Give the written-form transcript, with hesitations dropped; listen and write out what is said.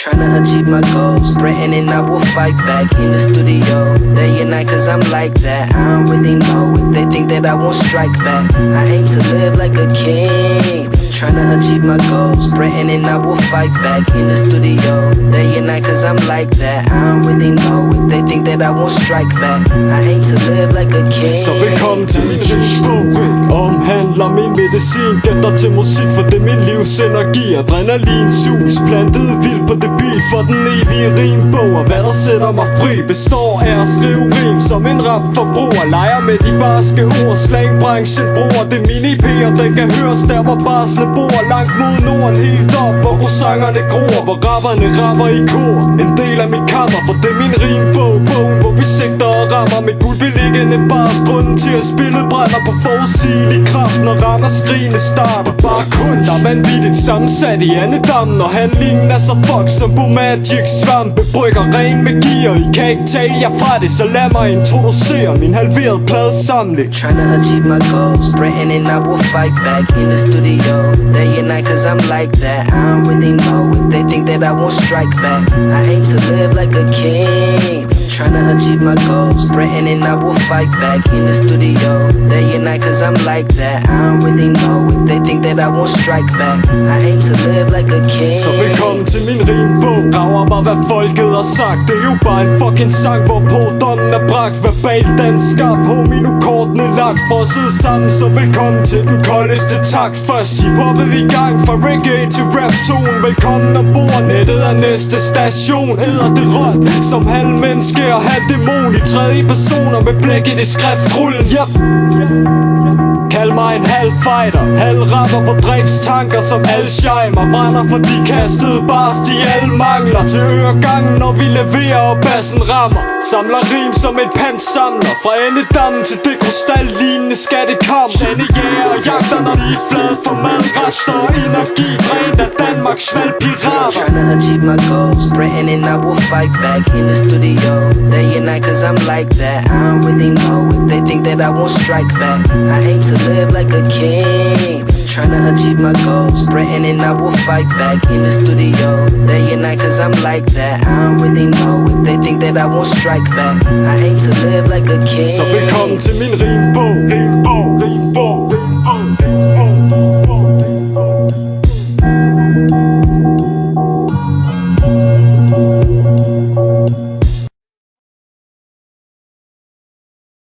Tryna achieve my goals, threatening I will fight back in the studio day and night, cause I'm like that. I don't really know if they think that I won't strike back. I aim to live like a king, tryna achieve my goals, threatening I will fight back in the studio day and night, cause I'm like that. I don't really know if they think that I won't strike back. I aim to live like a king. Så velkommen til min livsbog. Omhandler min medicin, gætter til musik, for det er min livsenergi. Adrenalin, sus, plantet vildt på det beat for den evige rimbog. Og hvad der sætter mig fri, består af at skrive rim som en rapforbruger. Leger med de barske ord, slangbranchen bruger det mini-P'er, den kan høres der hvor barsle bor. Langt mod norden, helt op hvor rosangerne gror, hvor rapperne rapper i kor. En del af mit kammer, for det er min rimbog. Bogen hvor vi sigter og rammer med guldbeliggende bars. Grunden til at spillet brænder på forudsigelig kraft, når ramaskriene starter. Bare kun der er vanvittigt sammensat i andedammen, og handlingen er så fuck som på Magic svampe. Brygger ren magi, og I kan ikke tale jer fra det, så lad mig introducere min halverede pladesamling. Tryna achieve my goals, threatening I will fight back in the studio day and night, cause I'm like that. I don't really know if they think that I won't strike back. I aim to live like a king, tryna achieve my goals, threatening I will fight back in the studio day and night, cause I'm like that. I don't really know if they think that I won't strike back. I aim to live like a king. Så velkommen til min rimbog. Rager mig hvad folket har sagt, det er jo bare en fucking sang, hvor pordommen er bragt. Verbal dansk skarp, homie nu kortene lagt, frosset sammen. Så velkommen til den koldeste takt. Først hiphoppet i gang, fra reggae til rap-tone. Velkommen ombord, nettet er næste station. Æder det råt som halv menneske og halv dæmon, i tredje personer med blækket i skriftrullen. Yep. Kald mig en halv fighter, halv rapper på dræbstanker som Alzheimer. Brænder for de kastede bars, de alle mangler. Til øregangen når vi leverer og bassen rammer. Samler rim som en pantsamler, fra endedammen til det krystallignende skattekammer. Sande jæger og jagter når de er flade for madrester og energi drænt af Danmarks valgpirater. Tryna achieve my goals, threatening I will fight back in the studio day and night, cause I'm like that. I don't really know if they think that I won't strike back. I aim to live like a king, tryna achieve my goals, threatening I will fight back in the studio day and night, cause I'm like that. I don't really know if they think that I won't strike back. I aim to live like a king. Så velkommen til min rimbog.